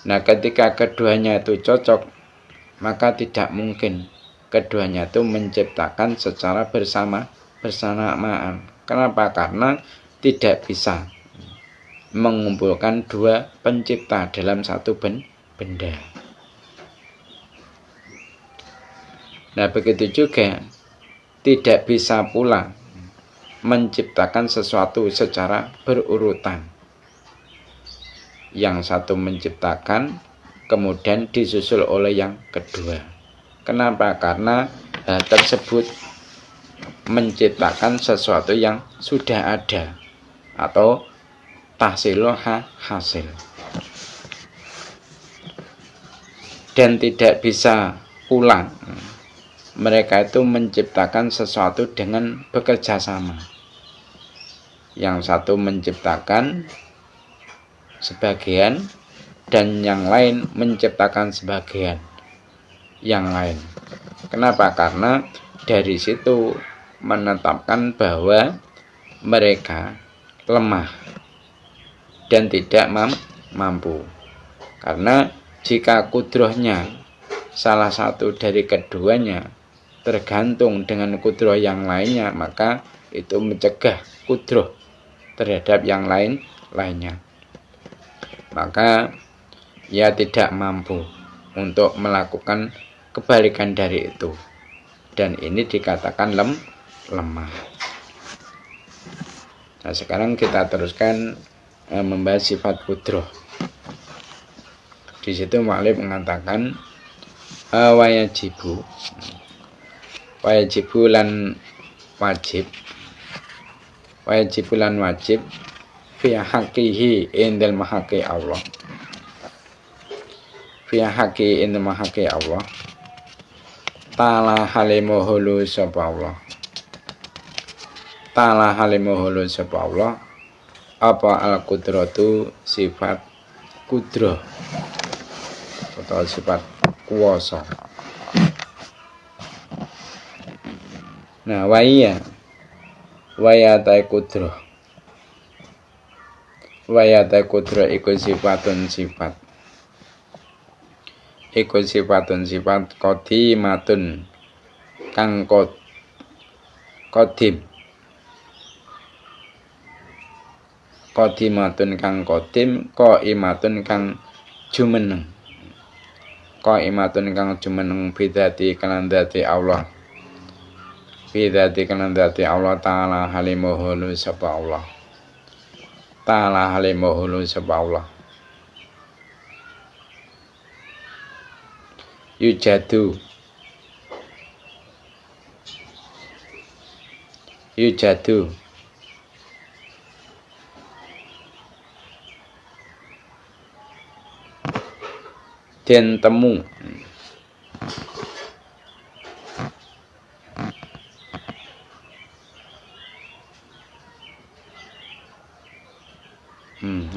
Nah, ketika keduanya itu cocok, maka tidak mungkin keduanya itu menciptakan secara bersamaan. Kenapa? Karena tidak bisa mengumpulkan dua pencipta dalam satu benda. Nah, begitu juga tidak bisa pula menciptakan sesuatu secara berurutan. Yang satu menciptakan, kemudian disusul oleh yang kedua. Kenapa? Karena hal tersebut menciptakan sesuatu yang sudah ada atau tahsilul hasil, dan tidak bisa pula mereka itu menciptakan sesuatu dengan bekerja sama. Yang satu menciptakan sebagian dan yang lain menciptakan sebagian yang lain. Kenapa? Karena dari situ menetapkan bahwa mereka lemah dan tidak mampu. Karena jika kudrohnya salah satu dari keduanya tergantung dengan kudroh yang lainnya, maka itu mencegah kudroh terhadap yang lainnya. Maka ia tidak mampu untuk melakukan kebalikan dari itu. Dan ini dikatakan lemah. Nah, sekarang kita teruskan membahas sifat kudroh. Di situ mu'allif mengatakan wayajibu lan wajib fi haqqihi indal mahaqi Allah. Fi haqqi indal mahaqi Allah. Ta'ala halimuhulu sapa Allah. Ta'ala halimuhulu sapa Allah. Apa al-qudratu sifat kudroh atau sifat kuasa. Nah, waya tai kudroh. Waya tai kudroh iku sifatun sifat. Iku sifatun sifat qadimatun kang qadim. Qadimatun kang qadim, qaimatun kang jumeneng. Qaimatun kang jumeneng bidati kalan dati Allah. Bidati kalan dati Allah ta'ala halimuhulu sapa Allah. Ta'ala halimuhulu sapa Allah. Yujadu den temu.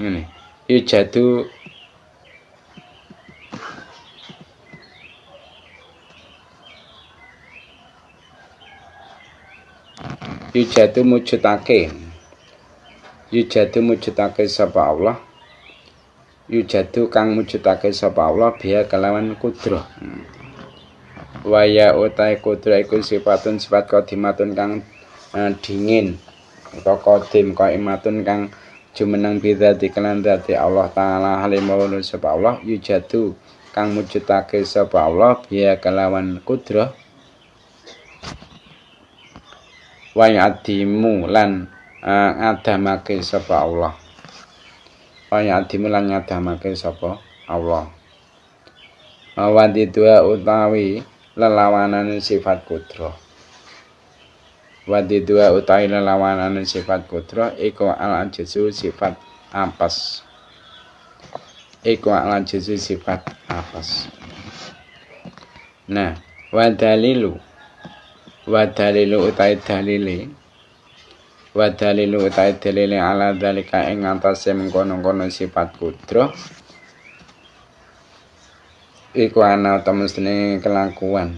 Ini yujadu mujudake sapa Allah. Yujadu kang mujudake sapa Allah biya kelawan kudroh. Waya utai kudroh iku sifatun sifat qadimatun kang dingin atau qadim, qaimatun kang jumeneng bidzati kelan dzati Allah taala halimaulu sapa Allah. Yujadu kang mujudake sapa Allah biya kelawan kudroh. Wa ya'dimu lan ngadamake sapa Allah. Wa ya'dimu lan ngadamake sapa Allah. Wadi dua utawi lelawanan sifat kudroh. Wadi dua utawi lelawanan sifat kudroh iku al-ajizu sifat apes. Iku al-ajizu sifat apes. Nah, Wa dalilu utai dalile ala dalika ing atase mengkono-kono sifat kudroh iku ana temestene kelakuan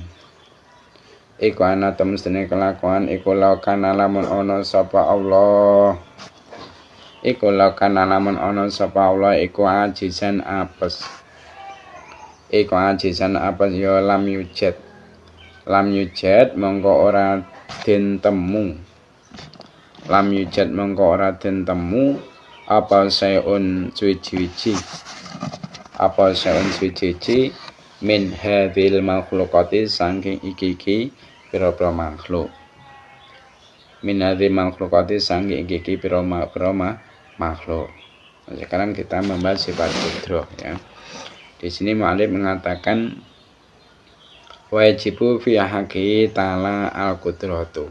iku laukana lamun ana sapa Allah iku ajizan apes ya lam yujad mongko ora den temu apa sayun suci min hadhil makhlukati saking iki pira-pira makhluk makhluk. Sekarang kita membahas sifat kudroh ya. Di sini mu'allif mengatakan wajibu fi haqqi ta'ala al-qudratu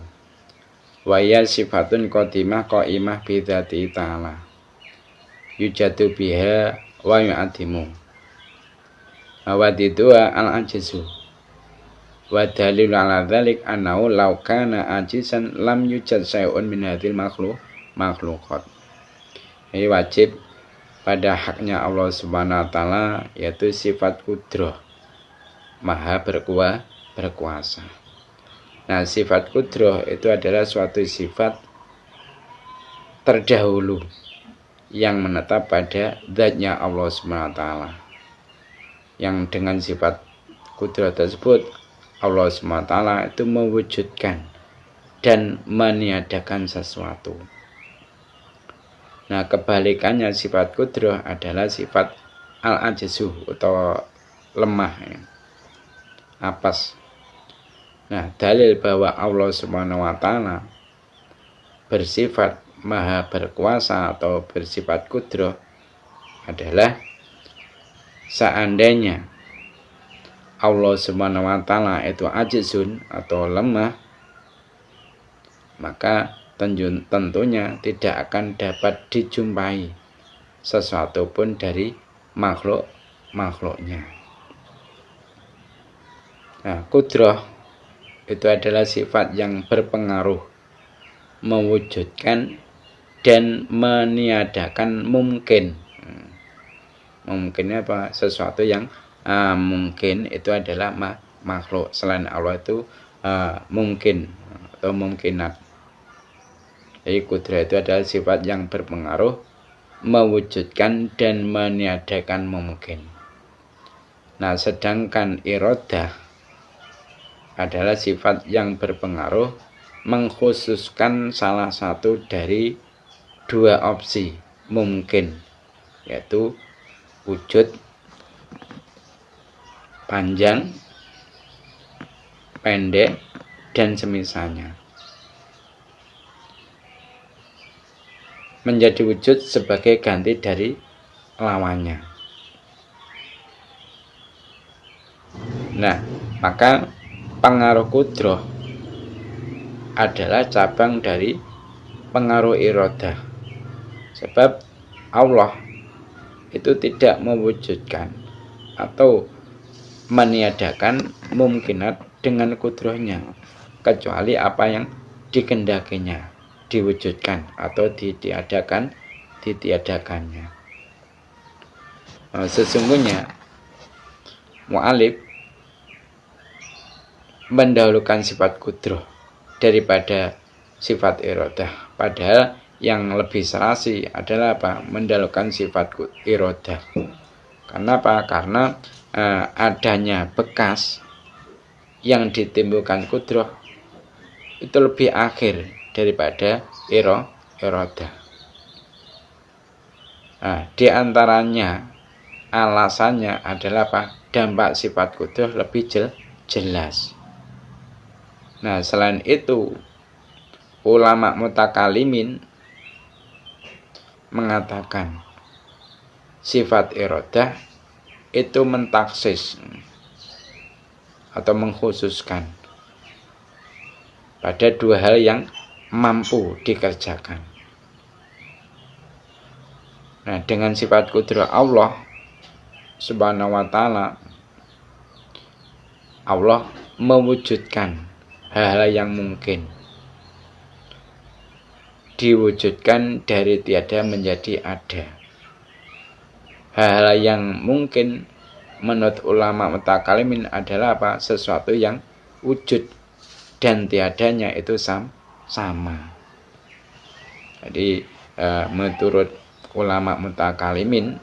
wa ya sifatun qadimah qaimah bi dzati ta'ala yujadu biha wa yu'adimu wa didua al-ajizu wa dalilu ala dzalik annahu law kana ajizan lam yujad syai'un min hadhil makhluqat. Ini wajib pada haknya Allah Subhanahu wa taala yaitu sifat kudroh, maha berkuasa. Nah, sifat kudroh itu adalah suatu sifat terdahulu yang menetap pada zatnya Allah Subhanahu wa taala. Yang dengan sifat kudroh tersebut Allah Subhanahu wa taala itu mewujudkan dan meniadakan sesuatu. Nah, kebalikannya sifat kudroh adalah sifat al-ajzu atau lemah ya. Apes. Nah, dalil bahwa Allah Subhanahu wa taala bersifat maha berkuasa atau bersifat kudroh adalah seandainya Allah Subhanahu wa taala itu ajizun atau lemah, maka tentunya tidak akan dapat dijumpai sesuatu pun dari makhluknya. Nah, kudroh itu adalah sifat yang berpengaruh mewujudkan dan meniadakan mungkin. Mungkinnya apa? Sesuatu yang mungkin itu adalah makhluk. Selain Allah itu mungkin atau mungkinat. Jadi kudroh itu adalah sifat yang berpengaruh mewujudkan dan meniadakan mungkin. Nah, sedangkan iradah adalah sifat yang berpengaruh mengkhususkan salah satu dari dua opsi mungkin, yaitu wujud, panjang, pendek, dan semisalnya. Menjadi wujud sebagai ganti dari lawannya. Nah, maka pengaruh kudroh adalah cabang dari pengaruh iradah. Sebab Allah itu tidak mewujudkan atau meniadakan mungkinat dengan kudrohnya, kecuali apa yang dikehendakinya diwujudkan atau ditiadakannya. Sesungguhnya mu'allif mendahulukan sifat kudroh daripada sifat iradah. Padahal yang lebih serasi adalah apa? Mendahulukan sifat iradah. Karena apa? Karena adanya bekas yang ditimbulkan kudroh itu lebih akhir daripada iradah. Nah, di antaranya alasannya adalah apa? Dampak sifat kudroh lebih jelas. Nah, selain itu ulama mutakalimin mengatakan sifat iradah itu mentaksis atau mengkhususkan pada dua hal yang mampu dikerjakan. Nah, dengan sifat kudroh Allah Subhanahu wa taala, Allah mewujudkan hal-hal yang mungkin, diwujudkan dari tiada menjadi ada. Hal-hal yang mungkin menurut ulama mutakalimin adalah apa? Sesuatu yang wujud dan tiadanya itu sama. Jadi menurut ulama mutakalimin,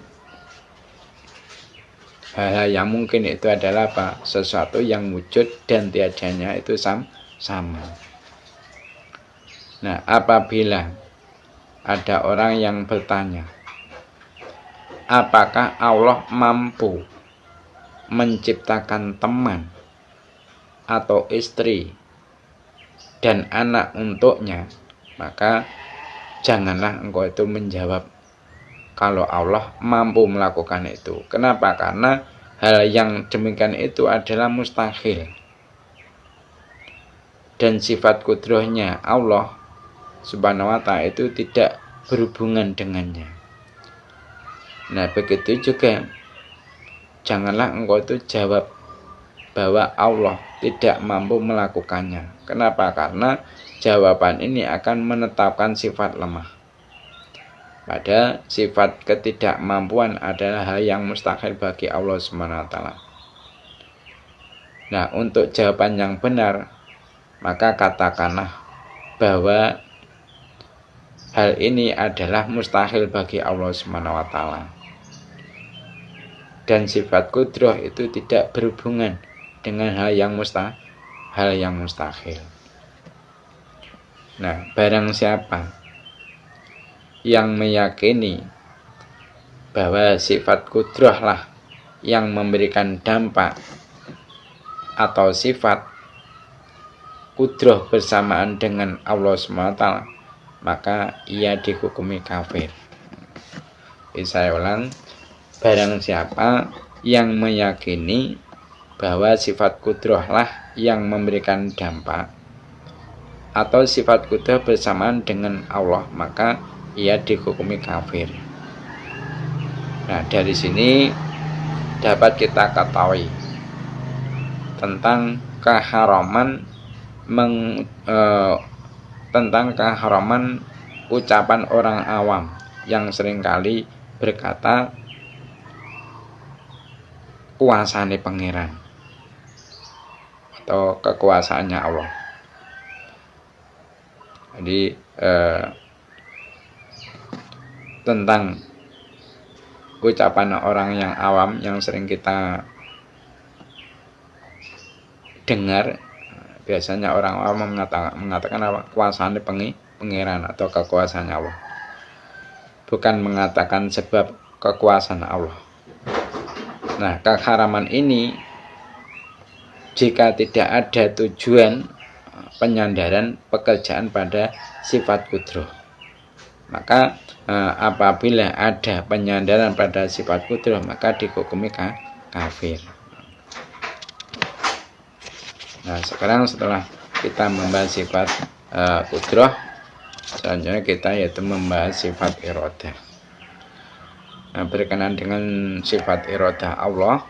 hal-hal yang mungkin itu adalah apa? Sesuatu yang wujud dan tiadanya itu sama. Nah, apabila ada orang yang bertanya, apakah Allah mampu menciptakan teman atau istri dan anak untuknya, maka janganlah engkau itu menjawab kalau Allah mampu melakukan itu. Kenapa? Karena hal yang demikian itu adalah mustahil. Dan sifat kudrahnya Allah Subhanahu wa ta'ala itu tidak berhubungan dengannya. Nah, begitu juga janganlah engkau itu jawab bahwa Allah tidak mampu melakukannya. Kenapa? Karena jawaban ini akan menetapkan sifat lemah. Pada sifat ketidakmampuan adalah hal yang mustahil bagi Allah Subhanahu wa ta'ala. Nah, untuk jawaban yang benar, maka katakanlah bahwa hal ini adalah mustahil bagi Allah Subhanahu wa ta'ala. Dan sifat kudrah itu tidak berhubungan dengan hal yang mustahil. Nah, barang siapa yang meyakini bahwa sifat kudrah lah yang memberikan dampak atau sifat kudrah bersamaan dengan Allah SWT, maka ia dihukumi kafir. Saya ulang, barang siapa yang meyakini bahwa sifat kudrah lah yang memberikan dampak atau sifat kudrah bersamaan dengan Allah, maka ia dihukumi kafir. Nah, dari sini dapat kita ketahui tentang keharaman ucapan orang awam yang seringkali berkata kuasane pangeran atau kekuasaannya Allah. Jadi tentang ucapan orang yang awam yang sering kita dengar, biasanya orang awam mengatakan apa? Kuasane pangeran atau kekuasaannya Allah. Bukan mengatakan sebab kekuasaan Allah. Nah, keharaman ini jika tidak ada tujuan penyandaran pekerjaan pada sifat kudrah, maka apabila ada penyandaran pada sifat kudrah, maka dihukumi kafir. Nah, sekarang setelah kita membahas sifat kudrah, selanjutnya kita yaitu membahas sifat iradah. Nah, berkenaan dengan sifat iradah Allah,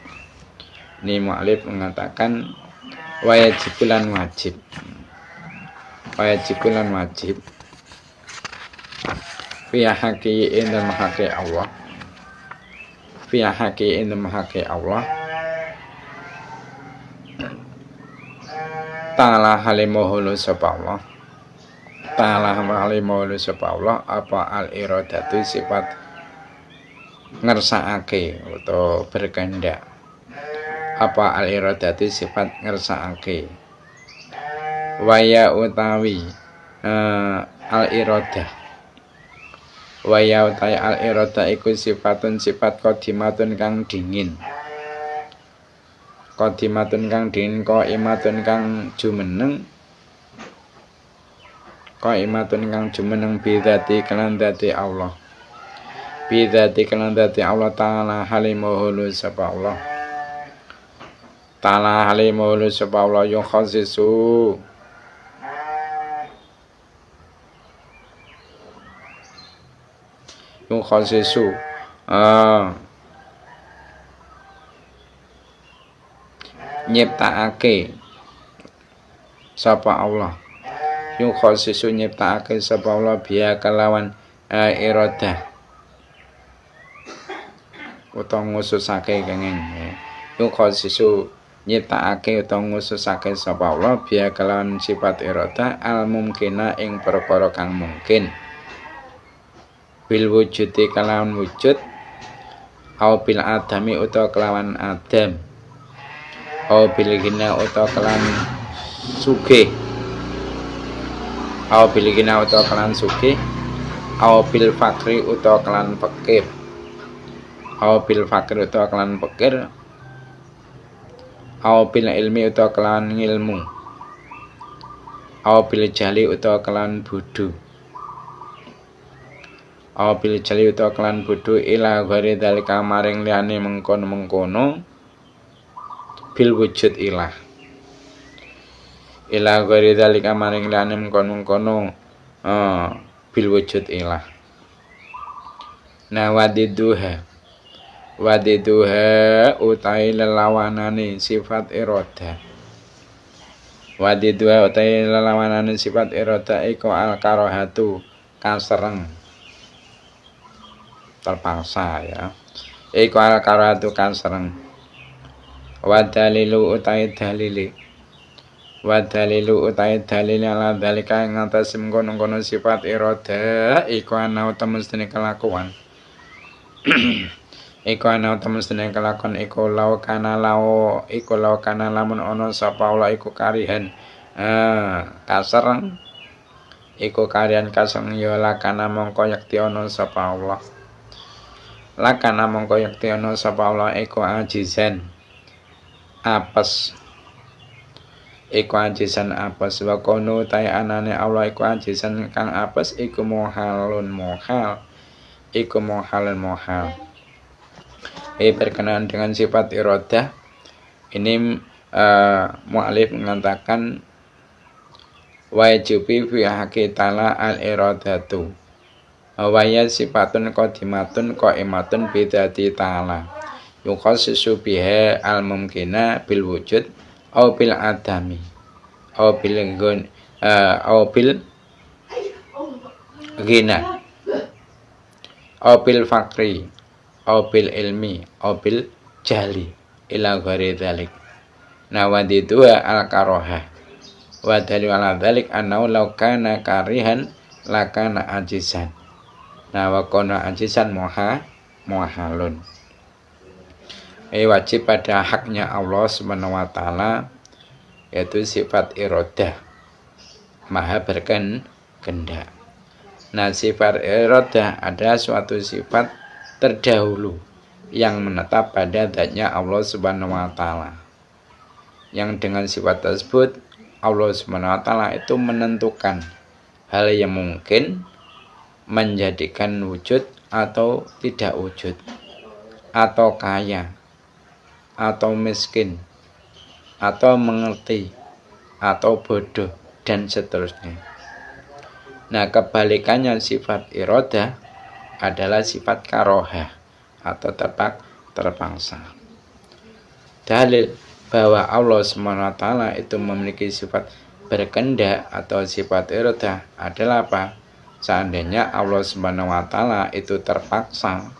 ini mu'alif mengatakan wajibulan wajib fi haqiqin dan mahaqi Allah, fi haqiqin dan mahaqi Allah ta'ala halimuhulu subhanallah, ta'ala halimuhulu subhanallah, apa al-iradatu sifat ngersakake atau berkehendak. Apa al-iradatu sifat ngersakake. Waya utawi al-iradah, waya utawi al-iradah iku sifatun sifat qadimatun kang dingin, qadimatun kang dingin, qaimatun kang jumeneng, qaimatun kang jumeneng bidzati kelan dzati Allah, bidzati kelan dzati Allah ta'ala halimuhulu sapa Allah, ta'ala halimuhulu sapa Allah yukhasisu nyiptakake sapa Allah yu khosisu nyiptakake sapa Allah biya kelawan iradah utawa ngususake kenging yu khosisu nyiptakake utawa ngususake sapa Allah biya kelawan sifat iradah al mumkina ing perkara kang mungkin bil wujudi kelawan wujud au bil adami utawa kelawan adam au bil gina utawa kelawan sugih au bil gina utawa kelawan sugih au bil fakri utawa kelawan fakir au bil fakir utawa kelawan fakir au bil ilmi utawa kelawan ilmu au bil jali utawa kelawan bodho au bil jali utawa kelawan bodho ila ghairi dalika maring liyane mengkono-mengkono bil wujud ilah ila ghairi dalika maring liyane mengkono-mengkono bil wujud ilah na wadiduha utai lelawanane sifat iradah wadiduha utai lelawanane sifat iradah iku al karahatu kasereng terpaksa ya iku al karahatu kasereng wadalilu utai dalili ala dalika ing atas mengkono-kono sifat iradah iku ana utawa mestine kelakuan iku ana utawa mestine kelakuan iku laukana lamun ana sapa Allah iku karihan kasereng iku karihan kasereng ya lakana mongko yakti ana sapa Allah lakana mongko yakti ana sapa Allah iku ajizan apes iku ajisan apes wa kono ta anane Allah iku ajisan kang apes iku muhalun muhal berkenaan dengan sifat iradah ini mu'alif mengatakan wajibi fi haqqi ta'ala al iradatu wa ya sifatun qadimatun qaimatun bidati ta'ala yukhasisu biha al mumkina bil wujud au bil adami au bil ghina au bil fakri au bil ilmi au bil jali ila ghairi dzalik nawadidu al karoha wa dalil ala dzalik annahu law kana karihan lakana ajisan wa kana ajisan muhalun wajib pada haknya Allah Subhanahu wa taala yaitu sifat iradah maha berkehendak. Nah, sifat iradah adalah suatu sifat terdahulu yang menetap pada zatnya Allah Subhanahu wa taala. Yang dengan sifat tersebut Allah Subhanahu wa taala itu menentukan hal yang mungkin menjadikan wujud atau tidak wujud, atau kaya atau miskin, atau mengerti, atau bodoh, dan seterusnya. Nah, kebalikannya sifat iradah adalah sifat karohah atau terpaksa. Dalil bahwa Allah SWT itu memiliki sifat berkehendak atau sifat iradah adalah apa? Seandainya Allah SWT itu terpaksa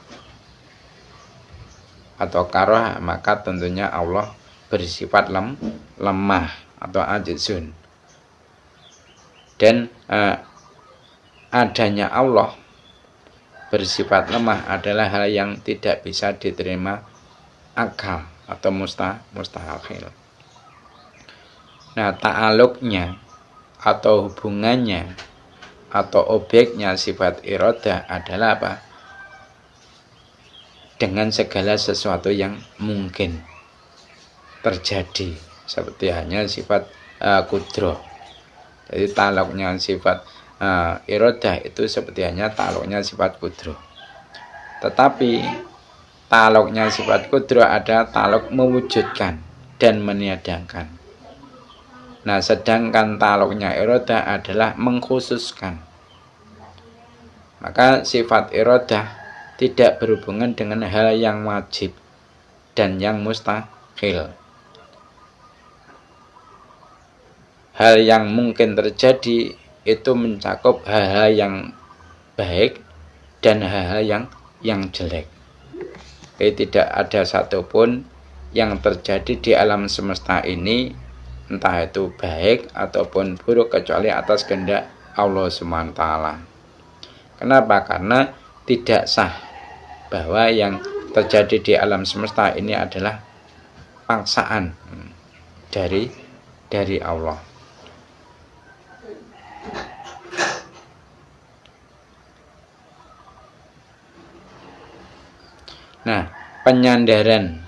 atau karoh, maka tentunya Allah bersifat lemah atau ajizun. Dan adanya Allah bersifat lemah adalah hal yang tidak bisa diterima akal atau mustahil. Nah, ta'aluknya atau hubungannya atau objeknya sifat iradah adalah apa? Dengan segala sesuatu yang mungkin terjadi, seperti hanya sifat kudroh. Jadi ta'aluknya sifat iradah itu seperti hanya ta'aluknya sifat kudroh. Tetapi ta'aluknya sifat kudroh ada ta'aluk mewujudkan dan meniadakan. Nah, sedangkan ta'aluknya iradah adalah mengkhususkan. Maka sifat iradah tidak berhubungan dengan hal yang wajib dan yang mustahil. hal yang mungkin terjadi itu mencakup hal-hal yang baik dan hal-hal yang jelek. Jadi tidak ada satupun yang terjadi di alam semesta ini, entah itu baik ataupun buruk, kecuali atas kehendak Allah SWT. Kenapa? Karena tidak sah bahwa yang terjadi di alam semesta ini adalah paksaan dari Allah. Nah, penyandaran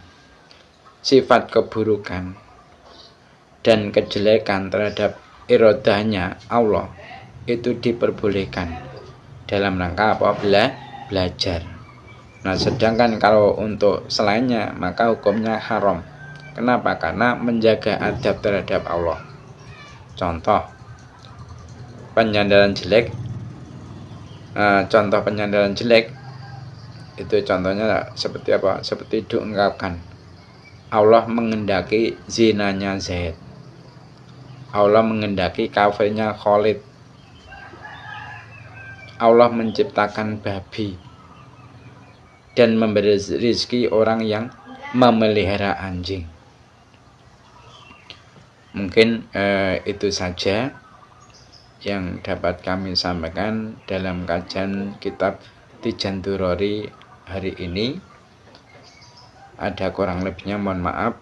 sifat keburukan dan kejelekan terhadap irodahnya Allah itu diperbolehkan dalam rangka apa? Belajar. Nah, sedangkan kalau untuk selainnya maka hukumnya haram. Kenapa? Karena menjaga adab terhadap Allah. Contoh penyandaran jelek. Contoh penyandaran jelek itu contohnya seperti apa? Seperti diungkapkan Allah mengendaki zinanya Zaid, Allah mengendaki kafirnya Khalid, Allah menciptakan babi dan memberi rezeki orang yang memelihara anjing. Mungkin itu saja yang dapat kami sampaikan dalam kajian kitab Tijan Durori hari ini. Ada kurang lebihnya mohon maaf.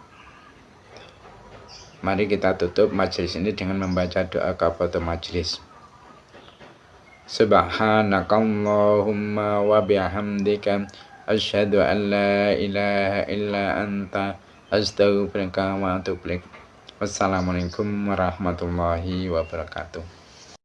Mari kita tutup majelis ini dengan membaca doa kafaratul majelis. Subhanakallahumma wa bihamdika asyhadu an la ilaha illa anta astaghfiruka wa atubu ilaik. Wassalamualaikum warahmatullahi wabarakatuh.